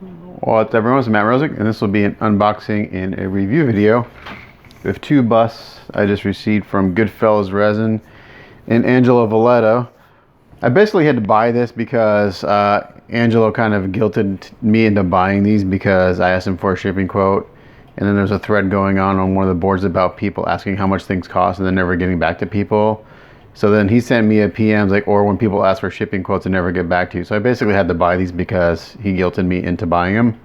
What's up everyone, it's Matt Rosick, and this will be an unboxing and a review video with two busts I just received from Goodfellas Resin and Angelo Valletta. I basically had to buy this because Angelo kind of guilted me into buying these because I asked him for a shipping quote, and then there's a thread going on one of the boards about people asking how much things cost and then never getting back to people. So then he sent me a PM like, or when people ask for shipping quotes and never get back to you. So I basically had to buy these because he guilted me into buying them.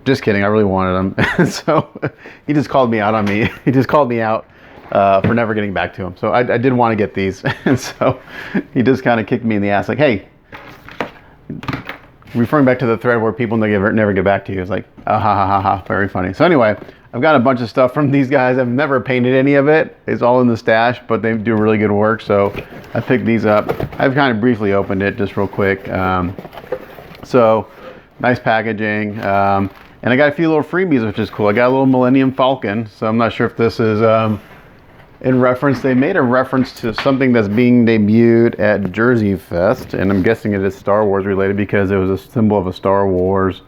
Just kidding, I really wanted them. So he just called me out on me. He just called me out for never getting back to him. So I did want to get these. And so he just kind of kicked me in the ass like, hey, referring back to the thread where people never get back to you. It's like, ah, ha, ha, ha, ha, very funny. So anyway, I've got a bunch of stuff from these guys. I've never painted any of it. It's all in the stash, but they do really good work. So I picked these up. I've kind of briefly opened it just real quick. So nice packaging. And I got a few little freebies, which is cool. I got a little Millennium Falcon. So I'm not sure if this is in reference. They made a reference to something that's being debuted at Jersey Fest. And I'm guessing it is Star Wars related because it was a symbol of a Star Wars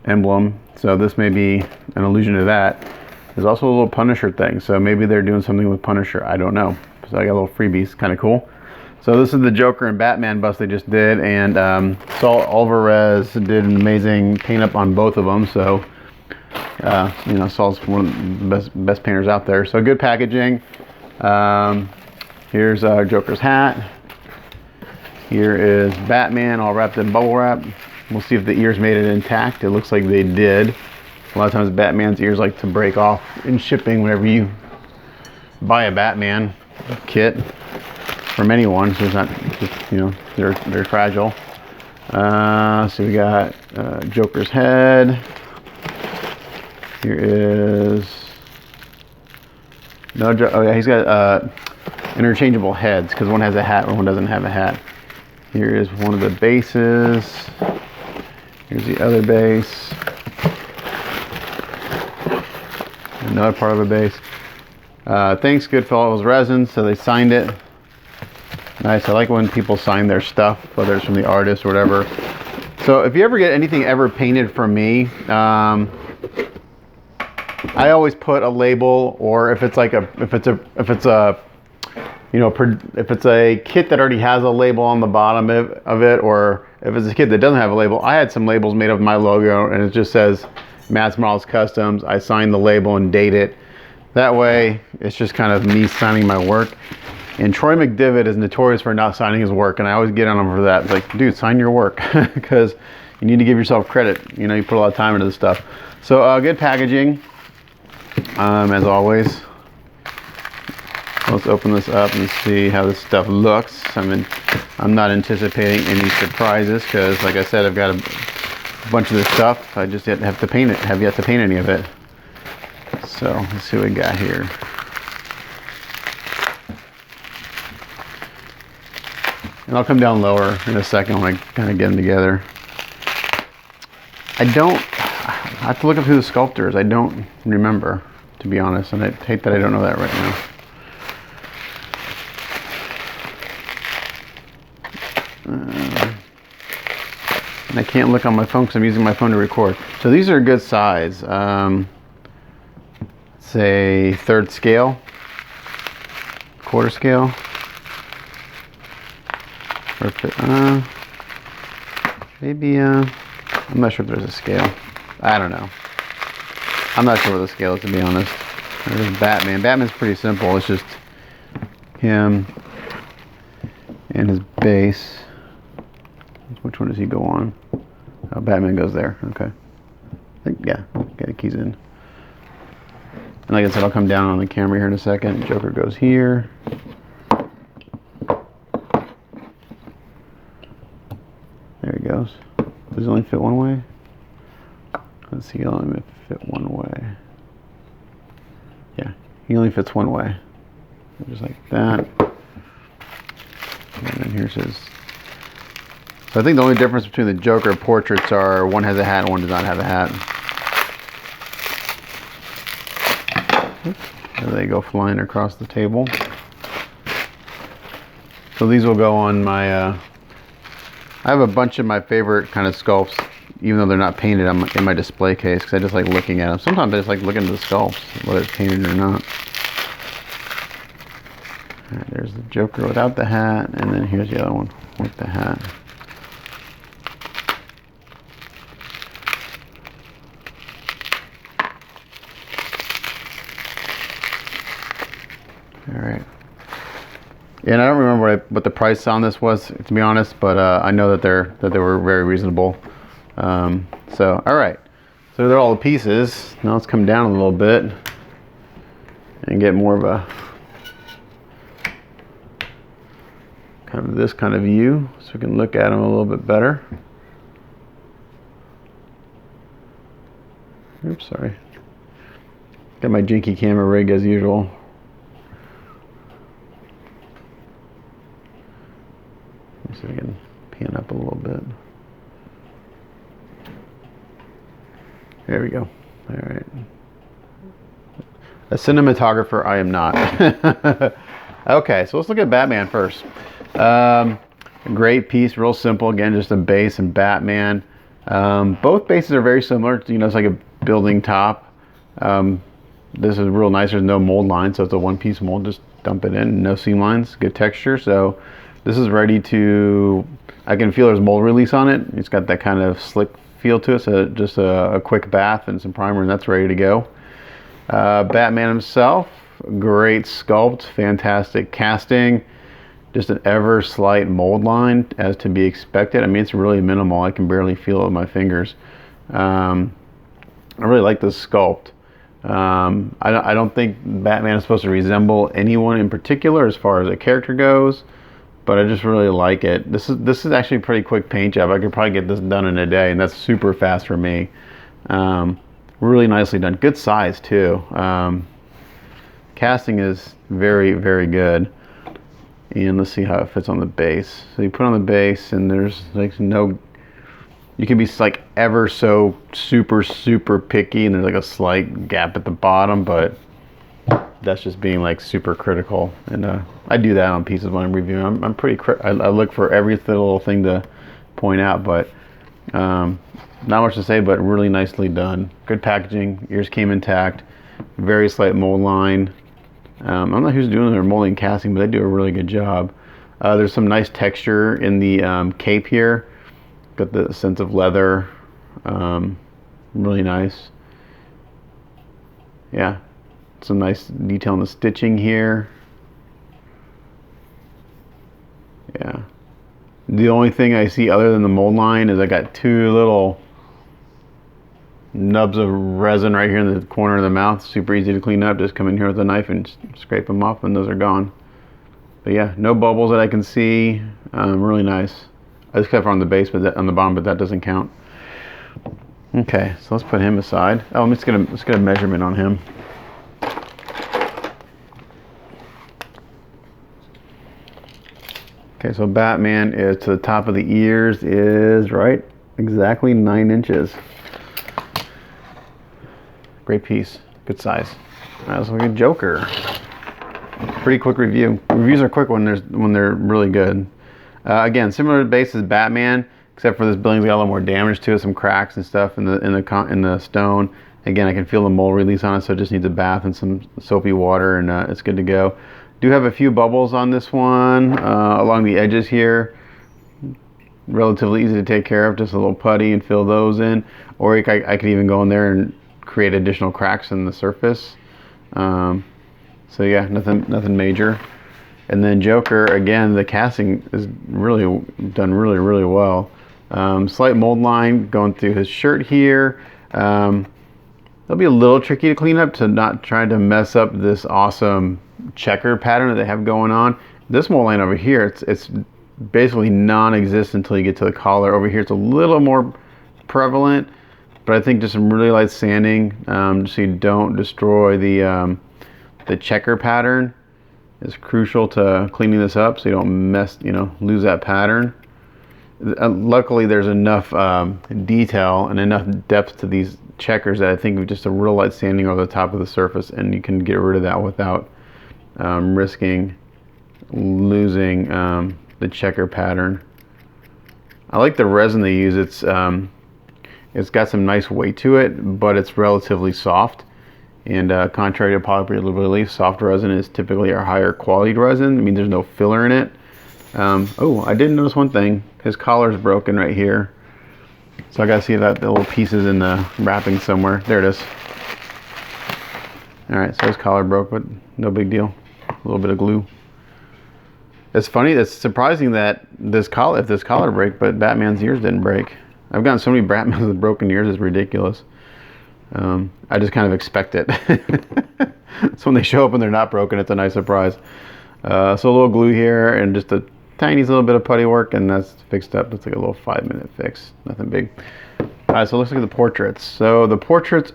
emblem. So this may be an allusion to that. There's also a little Punisher thing. So maybe they're doing something with Punisher. I don't know. So I got a little freebies. Kind of cool. So this is the Joker and Batman bust they just did. And Saul Alvarez did an amazing paint up on both of them. So, you know, Saul's one of the best painters out there. So good packaging. Here's Joker's hat. Here is Batman all wrapped in bubble wrap. We'll see if the ears made it intact. It looks like they did. A lot of times Batman's ears like to break off in shipping whenever you buy a Batman kit from anyone. So it's not just, you know, they're fragile. So we got Joker's head. Here is no. Oh yeah, he's got interchangeable heads because one has a hat and one doesn't have a hat. Here is one of the bases. Here's the other base. Another part of a base. Thanks Goodfellas Resin. So they signed it. Nice. I like when people sign their stuff, whether it's from the artist or whatever. So if you ever get anything ever painted from me, I always put a label, or if it's like if it's a you know, if it's a kit that already has a label on the bottom of it, or if it's a kit that doesn't have a label, I had some labels made of my logo, and it just says Matt's Models Customs. I sign the label and date it. That way, it's just kind of me signing my work. And Troy McDivitt is notorious for not signing his work, and I always get on him for that. It's like, dude, sign your work, because you need to give yourself credit. You know, you put a lot of time into this stuff. So good packaging, as always. Let's open this up and see how this stuff looks. I'm not anticipating any surprises because, like I said, I've got a bunch of this stuff. I just have to paint it. Have yet to paint any of it. So let's see what we got here. And I'll come down lower in a second when I kind of get them together. I have to look up who the sculptor is. I don't remember, to be honest, and I hate that I don't know that right now. And I can't look on my phone because I'm using my phone to record. So these are a good size. Say third scale, quarter scale. Maybe, I'm not sure if there's a scale. I don't know. I'm not sure what the scale is, to be honest. There's Batman. Batman's pretty simple. It's just him and his base. Which one does he go on? Oh, Batman goes there. Okay. I think, yeah, got the keys in. And like I said, I'll come down on the camera here in a second. Joker goes here. There he goes. Does it only fit one way? Let's see, he only fit one way. Yeah, he only fits one way. Just like that. And then here's his. So I think the only difference between the Joker portraits are one has a hat and one does not have a hat. There they go, flying across the table. So these will go on my I have a bunch of my favorite kind of sculpts, even though they're not painted, in my display case because I just like looking at them. Sometimes I just like looking at the sculpts, whether it's painted or not. All right, there's the Joker without the hat, and then here's the other one with the hat. All right. Yeah, and I don't remember what the price on this was, to be honest, but I know that they were very reasonable. So, all right. So they're all the pieces. Now let's come down a little bit and get more of a kind of this kind of view, so we can look at them a little bit better. Oops, sorry. Got my jinky camera rig as usual. Let's see if I can pan up a little bit. There we go. All right. A cinematographer I am not. Okay, so let's look at Batman first. Great piece, real simple. Again, just a base and Batman. Both bases are very similar. You know, it's like a building top. This is real nice. There's no mold line, so it's a one-piece mold. Just dump it in. No seam lines. Good texture. So this is ready to. I can feel there's mold release on it. It's got that kind of slick feel to it. So just a quick bath and some primer, and that's ready to go. Batman himself, great sculpt, fantastic casting. Just an ever slight mold line as to be expected. I mean, it's really minimal. I can barely feel it with my fingers. I really like this sculpt. I don't think Batman is supposed to resemble anyone in particular as far as a character goes, but I just really like it. This is actually a pretty quick paint job. I could probably get this done in a day, and that's super fast for me. Really nicely done. Good size too. Casting is very, very good. And let's see how it fits on the base. So you put on the base, and there's like no. You can be like ever so super picky, and there's like a slight gap at the bottom, but that's just being like super critical. And I do that on pieces when I'm reviewing. I'm pretty. I look for every little thing to point out, but not much to say. But really nicely done. Good packaging. Ears came intact. Very slight mold line. I don't know who's doing their molding casting, but they do a really good job. There's some nice texture in the cape here. Got the sense of leather. Really nice. Yeah. Some nice detail in the stitching here. Yeah. The only thing I see other than the mold line is I got two little nubs of resin right here in the corner of the mouth. Super easy to clean up. Just come in here with a knife and scrape them off, and those are gone. But yeah, no bubbles that I can see. Really nice. Except for on the base, but on the bottom, but that doesn't count. Okay, so let's put him aside. Oh, let's get a measurement on him. Okay, so Batman is to the top of the ears is right exactly 9 inches. Great piece, good size. All right, let's look at Joker. Pretty quick review. Reviews are quick when they're really good. Again, similar base as Batman, except for this building's got a little more damage to it, some cracks and stuff in the stone. Again, I can feel the mold release on it, so it just needs a bath and some soapy water, and it's good to go. Do have a few bubbles on this one along the edges here. Relatively easy to take care of, just a little putty and fill those in. Or I could even go in there and create additional cracks in the surface. So yeah, nothing major. And then Joker, again, the casting is really done really well. Slight mold line going through his shirt here. It'll be a little tricky to clean up to not try to mess up this awesome checker pattern that they have going on. This mold line over here, it's basically non-existent until you get to the collar. Over here, it's a little more prevalent, but I think just some really light sanding, so you don't destroy the checker pattern, is crucial to cleaning this up, so you don't lose that pattern. Luckily, there's enough detail and enough depth to these checkers that I think just a real light sanding over the top of the surface, and you can get rid of that without risking losing the checker pattern. I like the resin they use. It's got some nice weight to it, but it's relatively soft. And contrary to popular belief, soft resin is typically a higher quality resin. I mean, there's no filler in it. Oh, I did notice one thing. His collar's broken right here. So I gotta see that the little pieces in the wrapping somewhere. There it is. All right, so his collar broke, but no big deal. A little bit of glue. It's funny. It's surprising that this collar break, but Batman's ears didn't break. I've gotten so many Batmans with broken ears. It's ridiculous. I just kind of expect it. So when they show up and they're not broken, it's a nice surprise. So a little glue here and just a tiny little bit of putty work, and that's fixed up. It's like a little 5-minute fix. Nothing big. All right, so let's look at the portraits. So the portraits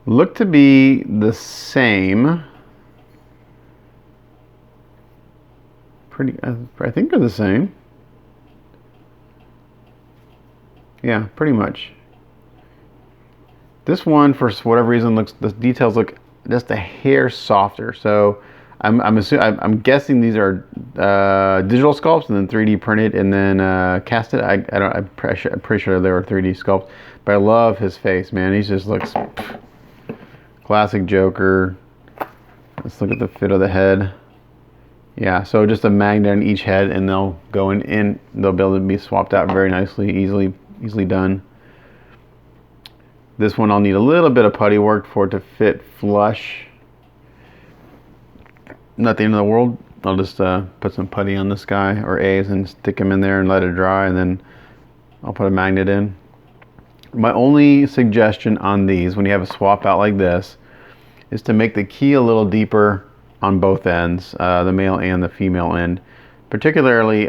look to be the same. I think they're the same. Yeah, pretty much. This one, for whatever reason, the details look just a hair softer. So I'm guessing these are digital sculpts and then 3D printed and then casted. I'm pretty sure they were 3D sculpts. But I love his face, man. He just looks classic Joker. Let's look at the fit of the head. Yeah, so just a magnet on each head, and they'll go in. They'll be able to be swapped out very nicely, easily done. This one I'll need a little bit of putty work for it to fit flush. Not the end of the world. I'll just put some putty on this guy, or A's, and stick him in there and let it dry, and then I'll put a magnet in. My only suggestion on these, when you have a swap out like this, is to make the key a little deeper on both ends, the male and the female end. Particularly,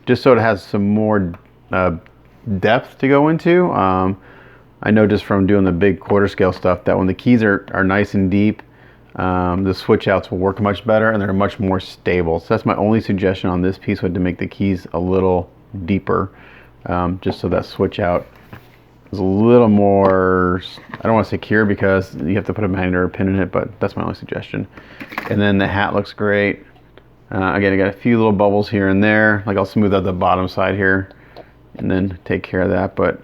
just so it has some more depth to go into. I know just from doing the big quarter scale stuff that when the keys are nice and deep, the switch outs will work much better and they're much more stable. So that's my only suggestion on this piece, would to make the keys a little deeper, just so that switch out is a little more, I don't want to say secure because you have to put a magnet or a pin in it, but that's my only suggestion. And then the hat looks great. Again, I got a few little bubbles here and there. Like I'll smooth out the bottom side here and then take care of that. And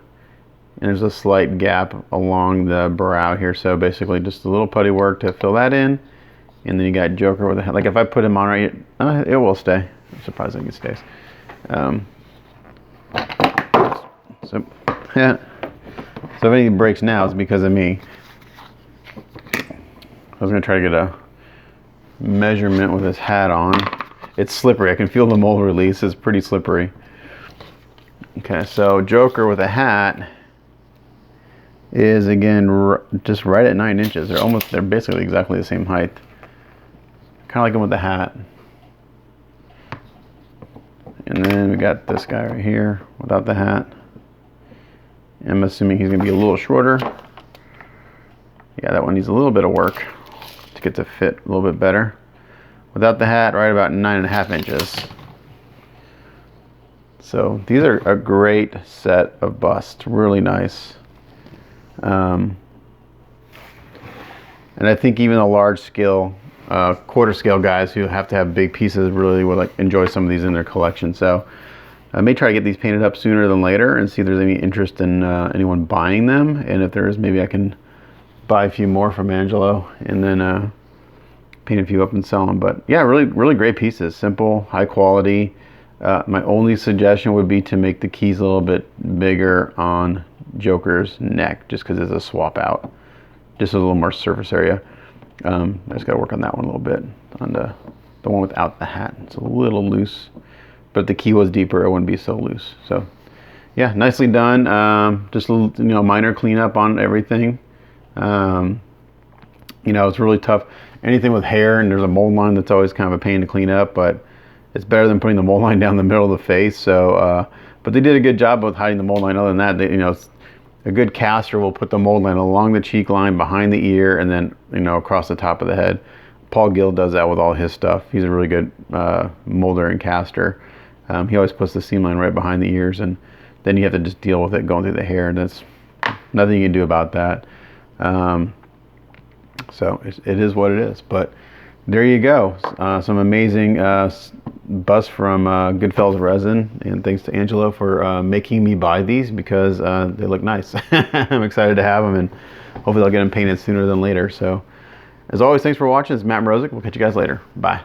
there's a slight gap along the brow here, so basically just a little putty work to fill that in. And then you got Joker with a hat. Like if I put him on right here, it will stay. I'm surprised it stays. So yeah. So if anything breaks now, it's because of me. I was gonna try to get a measurement with this hat on. It's slippery. I can feel the mold release. It's pretty slippery. Okay, so Joker with a hat is again just right at 9 inches. They're basically exactly the same height. Kind of like him with the hat. And then we got this guy right here without the hat. I'm assuming he's gonna be a little shorter. Yeah, that one needs a little bit of work to get to fit a little bit better. Without the hat, right about 9.5 inches. So these are a great set of busts, really nice. And I think even the large scale, quarter scale guys who have to have big pieces really would enjoy some of these in their collection. So I may try to get these painted up sooner than later and see if there's any interest in anyone buying them. And if there is, maybe I can buy a few more from Angelo and then paint a few up and sell them. But yeah, really great pieces. Simple, high quality. My only suggestion would be to make the keys a little bit bigger on Joker's neck, just because it's a swap out. Just a little more surface area. I just got to work on that one a little bit. On the one without the hat, it's a little loose. But if the key was deeper, it wouldn't be so loose. So yeah, nicely done. Just a little, minor cleanup on everything. It's really tough. Anything with hair and there's a mold line, that's always kind of a pain to clean up, but it's better than putting the mold line down the middle of the face. So, but they did a good job with hiding the mold line. Other than that, a good caster will put the mold line along the cheek line, behind the ear, and then, across the top of the head. Paul Gill does that with all his stuff. He's a really good molder and caster. He always puts the seam line right behind the ears, and then you have to just deal with it going through the hair, and that's nothing you can do about that. So it is what it is. But there you go. Some amazing Bus from Goodfellas Resin, and thanks to Angelo for making me buy these because they look nice. I'm excited to have them, and hopefully I'll get them painted sooner than later. So, as always, thanks for watching. It's Matt Mrozik. We'll catch you guys later. Bye.